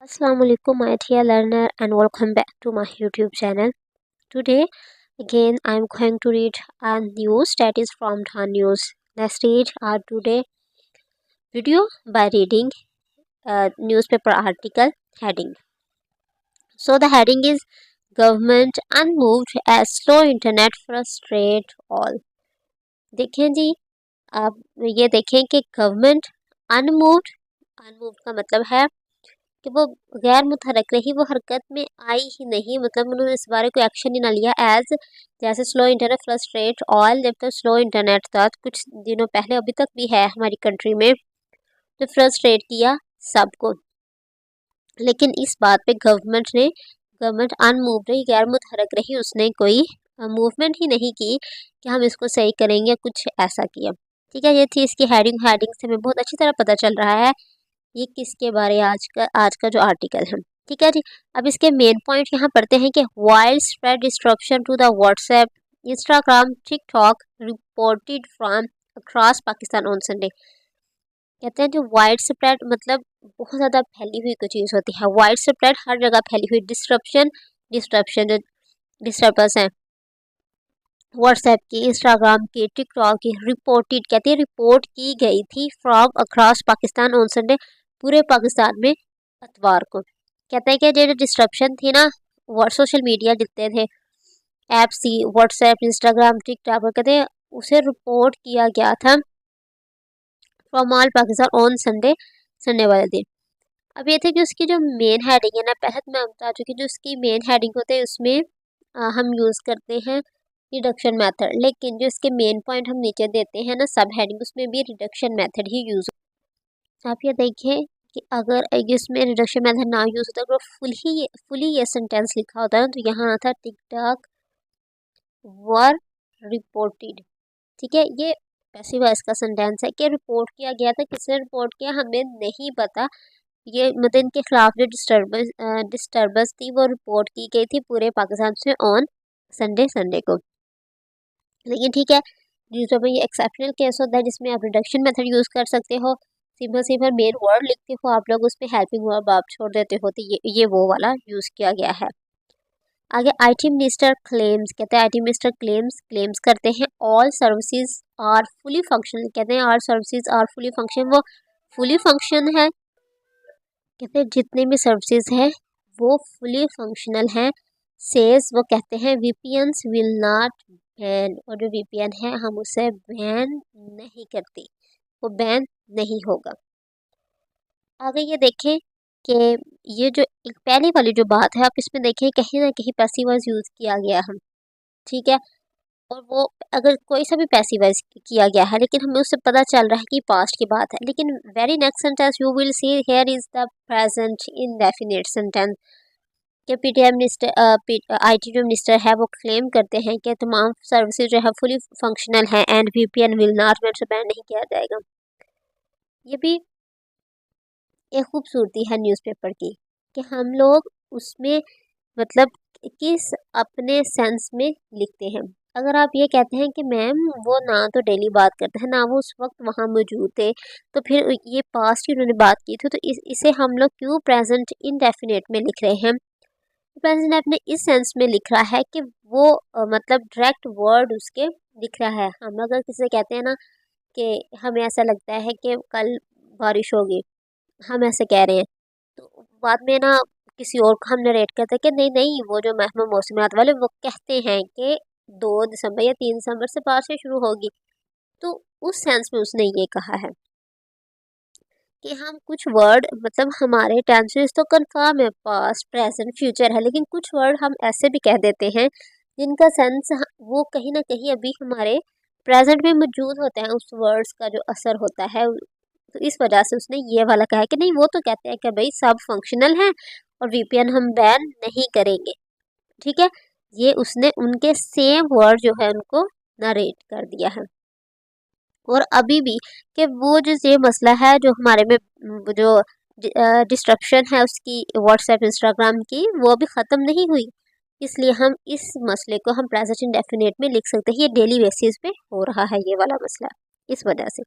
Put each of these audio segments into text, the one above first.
Assalamualaikum my dear learner and welcome back to my YouTube channel. Today again I am going to read a news that is from the news. Let's read our today video by reading a newspaper article heading. So the heading is Government unmoved as slow internet frustrate all. देखें जी, आप ये देखें कि government unmoved का मतलब है कि वो गैर मुतहरक रही, वो हरकत में आई ही नहीं, मतलब उन्होंने इस बारे कोई एक्शन ही ना लिया। एज जैसे स्लो इंटरनेट फ्रस्ट्रेट ऑल, जब तक स्लो इंटरनेट था कुछ दिनों पहले, अभी तक भी है हमारी कंट्री में, तो फ्रस्ट्रेट किया सबको। लेकिन इस बात पे गवर्नमेंट अनमूव रही, गैर मुतहरक रही, उसने कोई मूवमेंट ही नहीं की कि हम इसको सही करेंगे, कुछ ऐसा किया। ठीक है, ये थी इसकी हेडिंग से हमें बहुत अच्छी तरह पता चल रहा है ये किसके बारे आज का जो आर्टिकल है। ठीक है जी, अब इसके मेन पॉइंट यहाँ पढ़ते हैं कि widespread disruption to the WhatsApp Instagram TikTok reported from across Pakistan on Sunday. कहते हैं जो वाइड स्प्रेड मतलब बहुत ज़्यादा फैली हुई कोई चीज़ होती है, वाइड स्प्रेड हर जगह फैली हुई, डिस्ट्रप्शन जो डिस्टर्बेंस है व्हाट्सएप की, इंस्टाग्राम की, टिकटॉक की, रिपोर्टेड कहते हैं रिपोर्ट की गई थी from across Pakistan on Sunday, पूरे पाकिस्तान में अतवार को। कहते हैं कि जो डिस्ट्रप्शन थी ना, सोशल मीडिया जितने थे ऐप्स थी, व्हाट्सएप इंस्टाग्राम टिकटॉक, कहते हैं उसे रिपोर्ट किया गया था from all Pakistan on Sunday वाले दिन। अब ये थे कि उसकी जो मेन हेडिंग है ना, पहले तो मैं बता चुकी, जो उसकी मेन हेडिंग होते हैं उसमें हम यूज़ करते हैं रिडक्शन मेथड, लेकिन जो इसके मेन पॉइंट हम नीचे देते हैं ना सब हेडिंग, उसमें भी रिडक्शन मेथड ही यूज़। आप ये देखिए कि अगर इसमें रिडक्शन मेथड ना यूज़ होता, अगर फुली ये सेंटेंस लिखा होता है तो यहाँ आता टिकटॉक वर रिपोर्टेड। ठीक है, ये पैसिव वॉइस का सेंटेंस है कि रिपोर्ट किया गया था, किसने रिपोर्ट किया हमें नहीं पता। ये मतलब इनके खिलाफ जो डिस्टर्बेंस थी वो रिपोर्ट की गई थी पूरे पाकिस्तान से ऑन संडे को। लेकिन ठीक है, जिसमें ये एक्सेप्शनल केस होता है जिसमें आप रिडक्शन मेथड यूज़ कर सकते हो, सिंपल मेन वर्ड लिखते हो आप लोग, उसमें हेल्पिंग वर्ब आप छोड़ देते हो, तो ये वो वाला यूज़ किया गया है। आगे आईटी मिनिस्टर क्लेम्स, कहते हैं आईटी मिनिस्टर क्लेम्स करते हैं all services are fully functional, कहते हैं are services are fully function, वो फुली फंक्शन है, कहते हैं जितने भी सर्विसेज हैं वो फुली फंक्शनल हैं। सेज वो कहते हैं वीपीएन्स विल नॉट बैन, और जो वीपीएन है हम उसे बैन नहीं करते, वो बैन नहीं होगा। आगे ये देखें कि ये जो एक पहली वाली जो बात है, आप इसमें देखें कहीं ना कहीं पैसिव वॉइस यूज़ किया गया है। ठीक है, और वो अगर कोई सा भी पैसिव वॉइस किया गया है, लेकिन हमें उससे पता चल रहा है कि पास्ट की बात है, लेकिन very next sentence you will see here is the present indefinite sentence के पीटीएम मिनिस्टर आईटी जो मिनिस्टर है वो क्लेम करते हैं कि तमाम सर्विसेज जो है फुली फंक्शनल है and VPN will not ban नहीं किया जाएगा। ये भी एक खूबसूरती है न्यूज़पेपर की कि हम लोग उसमें मतलब किस अपने सेंस में लिखते हैं। अगर आप ये कहते हैं कि मैम वो ना तो डेली बात करते हैं, ना वो उस वक्त वहाँ मौजूद थे, तो फिर ये पास्ट की उन्होंने बात की थी, तो इसे हम लोग क्यों प्रेजेंट इनडेफिनेट में लिख रहे हैं। प्रेजेंट अपने इस सेंस में लिख रहा है कि वो मतलब डायरेक्ट वर्ड उसके लिख रहा है। हम अगर किसी से कहते हैं ना कि हमें ऐसा लगता है कि कल बारिश होगी, हम ऐसे कह रहे हैं, तो बाद में ना किसी और को हम नरेट करते हैं कि नहीं नहीं वो जो महकमा मौसमियात वाले वो कहते हैं कि 2 दिसंबर या 3 दिसंबर से बारिश शुरू होगी, तो उस सेंस में उसने ये कहा है कि हम कुछ वर्ड मतलब हमारे टेंसेस तो कंफर्म है, पास्ट प्रेजेंट फ्यूचर है, लेकिन कुछ वर्ड हम ऐसे भी कह देते हैं जिनका सेंस वो कहीं ना कहीं अभी हमारे प्रेजेंट में मौजूद होते हैं, उस वर्ड्स का जो असर होता है, तो इस वजह से उसने ये वाला कहा है कि नहीं वो तो कहते हैं कि भाई सब फंक्शनल है और वीपीएन हम बैन नहीं करेंगे। ठीक है, ये उसने उनके सेम वर्ड जो है उनको नरेट कर दिया है। और अभी भी कि वो जो ये मसला है जो हमारे में जो डिस्ट्रप्शन है उसकी व्हाट्सएप इंस्टाग्राम की, वो अभी ख़त्म नहीं हुई, इसलिए हम इस मसले को हम प्रेजेंट इंडेफिनिट में लिख सकते हैं। ये डेली बेसिस पे हो रहा है ये वाला मसला, इस वजह से।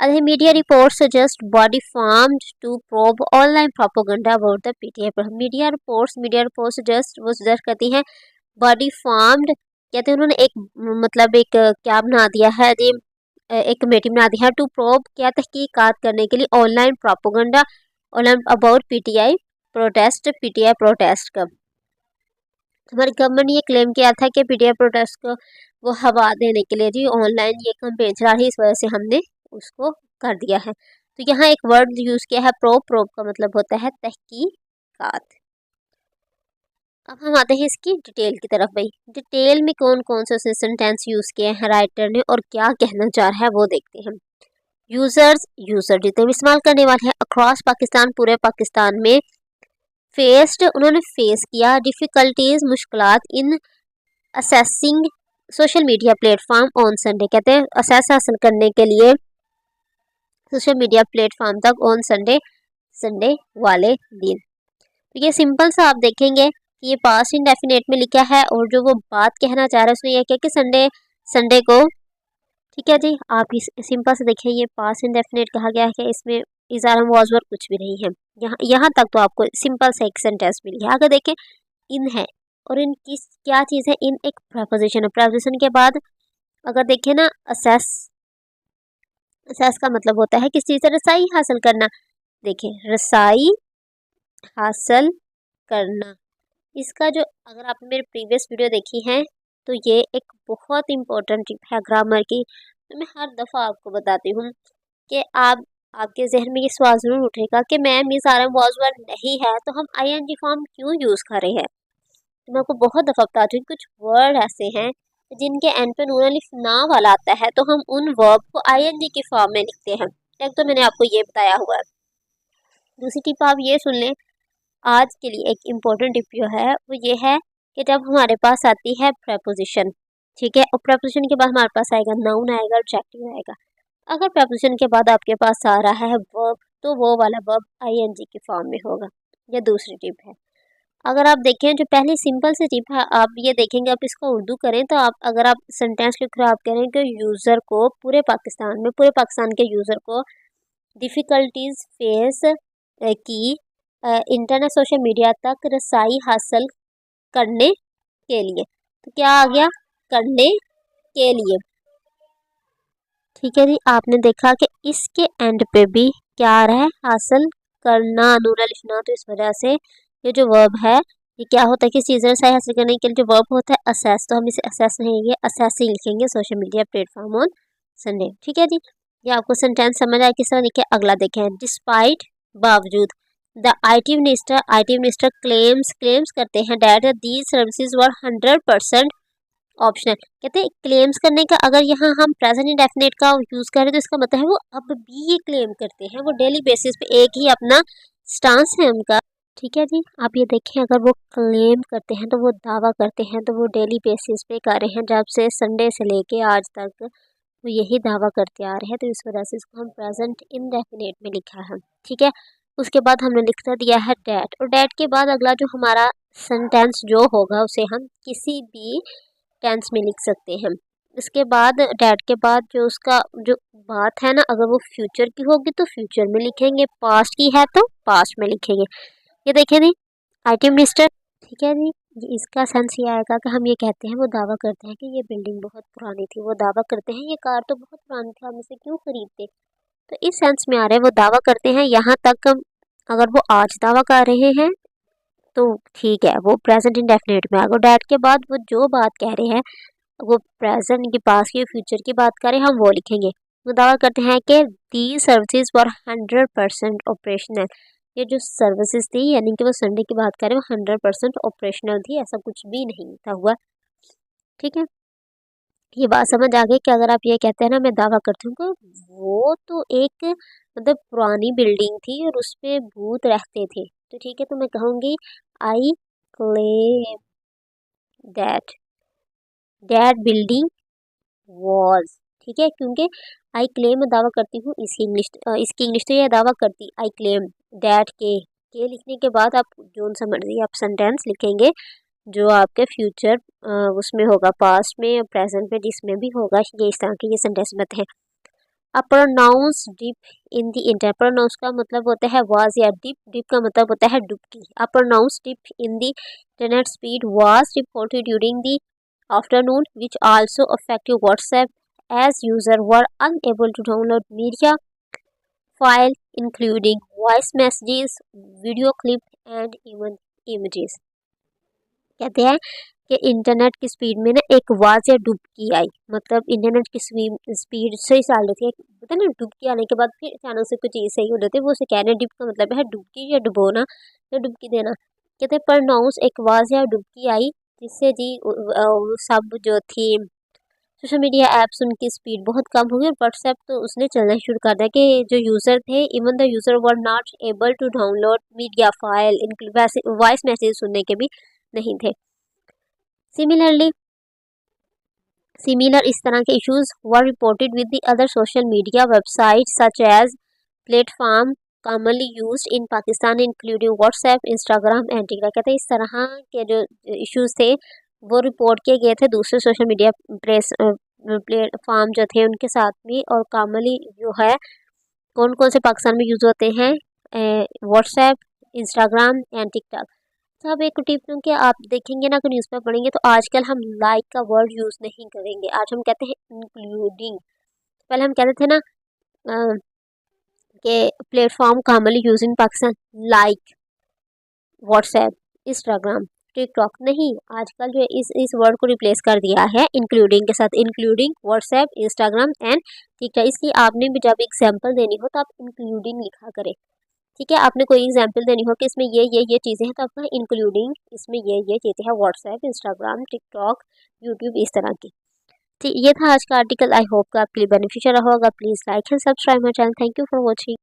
The media reports suggest body formed to probe online propaganda about the PTI program. Media reports suggest करती हैं बॉडी फॉर्म्ड, कहते हैं उन्होंने एक मतलब एक क्या बना दिया है जी, एक कमेटी बना दी है टू प्रोब, क्या तहकीकात करने के लिए online propaganda online about PTI protest का। हमारी गवर्नमेंट ने ये क्लेम किया था कि पीटीआई प्रोटेस्ट को वो हवा देने के लिए जी ऑनलाइन ये कैंपेन चला रही, इस वजह से हमने उसको कर दिया है। तो यहाँ एक वर्ड यूज़ किया है प्रोब का मतलब होता है तहकीकात। अब हम आते हैं इसकी डिटेल की तरफ। भाई डिटेल में कौन कौन से सेंटेंस यूज़ किए हैं राइटर ने और क्या कहना चाह रहा है वो देखते हैं। यूज़र जितने भी इस्तेमाल करने वाले हैं अक्रॉस पाकिस्तान, पूरे पाकिस्तान में उन्होंने फेस किया डिफ़िकल्टीज मुश्किलात इन assessing social media platform on Sunday, कहते हैं असेस हासिल करने के लिए सोशल मीडिया प्लेटफॉर्म तक ऑन संडे वाले दिन। तो ये सिंपल सा आप देखेंगे कि ये पास्ट इंडेफिनेट में लिखा है और जो वो बात कहना चाह रहा है उसने ये किया कि संडे को, ठीक है जी। आप इस सिंपल से देखिए ये पास्ट इंडेफिनेट कहा गया है, इसमें इज़ार वाज वर कुछ भी नहीं है। यहाँ तक तो आपको सिंपल सा एक सेंटेंस मिल गया। अगर देखें इन है और इन किस क्या चीज़ है, इन एक प्रपोजिशन है। प्रपोजिशन के बाद अगर देखें ना असेस का मतलब होता है किस चीज़ से रसाई हासिल करना। देखिए रसाई हासिल करना, इसका जो अगर आपने मेरे प्रीवियस वीडियो देखी है तो ये एक बहुत इंपॉर्टेंट टिप है ग्रामर की। तो मैं हर दफ़ा आपको बताती हूँ कि आपके जहन में ये सवाल ज़रूर उठेगा कि मैम ये सारा वाज वर नहीं है तो हम आईएनजी फॉर्म क्यों यूज़ कर रहे हैं। तो मैं आपको बहुत दफ़ा बताती हूँ कुछ वर्ड ऐसे हैं जिनके एंड पे नून अलिफ ना वाला आता है तो हम उन वर्ब को आईएनजी की फॉर्म में लिखते हैं। एक तो मैंने आपको ये बताया हुआ है। दूसरी टिप आप ये सुन लें, आज के लिए एक इम्पोर्टेंट टिप जो है वो ये है कि जब हमारे पास आती है प्रपोजिशन, ठीक है, और प्रपोजिशन के बाद हमारे पास आएगा नाउन आएगा, एडजेक्टिव आएगा। अगर प्रपोजिशन के बाद आपके पास आ रहा है वर्ब तो वो वाला वर्ब आईएनजी की फॉर्म में होगा। यह दूसरी टिप है। अगर आप देखें जो पहली सिंपल सी टिप है, आप ये देखेंगे आप इसको उर्दू करें तो आप अगर आप सेंटेंस लिख रहे हो आप कह रहे हैं कि यूज़र को पूरे पाकिस्तान के यूज़र को डिफ़िकल्टीज फेस की इंटरनेट सोशल मीडिया तक रसाई हासिल करने के लिए। तो क्या आ गया, करने के लिए, ठीक है जी। आपने देखा कि इसके एंड पे भी क्या आ रहा है, हासिल करना, नून अलिफ ना, तो इस वजह से ये जो वर्ब है ये क्या होता है कि चीज़ रसाई हासिल करने के लिए जो वर्ब होता है असेस, तो हम इसे असेस नहीं, ये असेस ही लिखेंगे social media platform on Sunday, ठीक है जी। ये आपको सेंटेंस समझ आया किस तरह लिखे। अगला देखें, डिस्पाइट बावजूद द आईटी मिनिस्टर क्लेम्स करते हैं that these services were 100% optional. कहते हैं क्लेम्स करने का, अगर यहाँ हम प्रेजेंट इंडेफिनिट का यूज़ करें तो इसका मतलब है वो अब भी ये क्लेम करते हैं, वो डेली बेसिस पे एक ही अपना स्टांस है उनका, ठीक है जी। आप ये देखें अगर वो क्लेम करते हैं तो वो दावा करते हैं तो वो डेली बेसिस पे कर रहे हैं, जब से संडे से लेके आज तक वो यही दावा करते आ रहे हैं, तो इस वजह से इसको हम प्रेजेंट इंडेफिनिट में लिखा है, ठीक है। उसके बाद हमने लिखता दिया है डैट, और डैट के बाद अगला जो हमारा सेंटेंस जो होगा उसे हम किसी भी टेंस में लिख सकते हैं। इसके बाद डैट के बाद जो उसका जो बात है ना, अगर वो फ्यूचर की होगी तो फ्यूचर में लिखेंगे, पास्ट की है तो पास्ट में लिखेंगे। ये देखें जी आईटी मिनिस्टर, ठीक है जी। इसका सेंस ये आएगा कि हम ये कहते हैं, वो दावा करते हैं कि ये बिल्डिंग बहुत पुरानी थी, वो दावा करते हैं ये कार तो बहुत पुरानी थी, हम इसे क्यों खरीदते। तो इस सेंस में आ रहे हैं वो दावा करते हैं। यहाँ तक अगर वो आज दावा कर रहे हैं तो ठीक है, वो प्रेजेंट इंडेफिनिट में आ गया। डैट के बाद वो जो बात कह रहे हैं वो प्रेजेंट की, पास्ट की, फ्यूचर की बात करें हम वो लिखेंगे। वो दावा करते हैं कि दी सर्विसेज फॉर 100% ऑपरेशनल। ये जो सर्विसेज थी यानी कि वो संडे की बात करें वो 100% ऑपरेशनल थी, ऐसा कुछ भी नहीं था हुआ, ठीक है। ये बात समझ आ गई कि अगर आप ये कहते हैं ना मैं दावा करती हूँ कि वो तो एक मतलब पुरानी बिल्डिंग थी और उस पे भूत रहते थे, तो ठीक है, तो मैं कहूँगी I claim that building was, ठीक है, क्योंकि आई क्लेम मैं दावा करती हूँ, इसकी इंग्लिश तो ये दावा करती आई क्लेम दैट के लिखने के बाद आप जो सा मर्जी आप सेंटेंस लिखेंगे जो आपके फ्यूचर उसमें होगा, पास्ट में प्रेजेंट में जिसमें भी होगा, ये इस तरह के ये सेंटेंस बनते हैं। A pronounce dip in the internet, pronounce का मतलब होता है वाज या डिप, डिप का मतलब होता है डुबकी। A pronounce dip in the internet speed was reported during the afternoon which also affected WhatsApp as users were unable to download media file including voice messages, video clip and even images। कहते हैं कि internet की speed में ना एक आवाज या डुबकी आई, मतलब इंटरनेट की स्पीड सही चल रही थी, पता ना डुबकी आने के बाद फिर अचानक से कुछ चीज़ सही हो रही थी, वो उसे कह रहे हैं डिप का मतलब है डुबकी या डुबोना या डुबकी देना। कहते हैं प्रोनाउंस एक आवाज या डुबकी आई जिससे जी सब जो थी सोशल मीडिया ऐप्स उनकी स्पीड बहुत कम हो गई और व्हाट्सएप तो उसने चलना ही शुरू कर दिया कि जो यूज़र थे even the user were not able to download media file, इनके वैसे वॉइस मैसेज सुनने के भी नहीं थे। सिमिलरली सिमिलर इस तरह के issues were reported with the other social media website such as platform commonly used in Pakistan including WhatsApp, Instagram and TikTok. कहते हैं इस तरह के जो इश्यूज थे वो रिपोर्ट किए गए थे दूसरे सोशल मीडिया प्लेटफॉर्म जो थे उनके साथ भी, और कॉमनली जो है कौन कौन से पाकिस्तान में यूज़ होते हैं, व्हाट्सएप, इंस्टाग्राम एंड टिकटॉक। तो अब एक टिप कि आप देखेंगे ना कि न्यूज़ पेपर पढ़ेंगे तो आजकल हम लाइक का वर्ड यूज़ नहीं करेंगे, आज हम कहते हैं इंक्लूडिंग। पहले हम कहते थे ना कि platform commonly use in Pakistan like WhatsApp, Instagram, TikTok, नहीं आजकल जो है इस वर्ड को रिप्लेस कर दिया है इंक्लूडिंग के साथ, including WhatsApp, Instagram and TikTok. इसलिए आपने भी जब एग्जाम्पल देनी हो तो आप इंक्लूडिंग लिखा करें। ठीक है, आपने कोई एग्जाम्पल देनी हो कि इसमें ये चीज़ें हैं तो आपका इंक्लूडिंग इसमें ये चीज़ें हैं, व्हाट्सएप, इंस्टाग्राम, टिकटॉक, यूट्यूब, इस तरह की। ठीक, ये था आज का आर्टिकल। आई होप का आपके लिए बेनिफिशियल रहा होगा। Please like and subscribe my channel. Thank you for watching.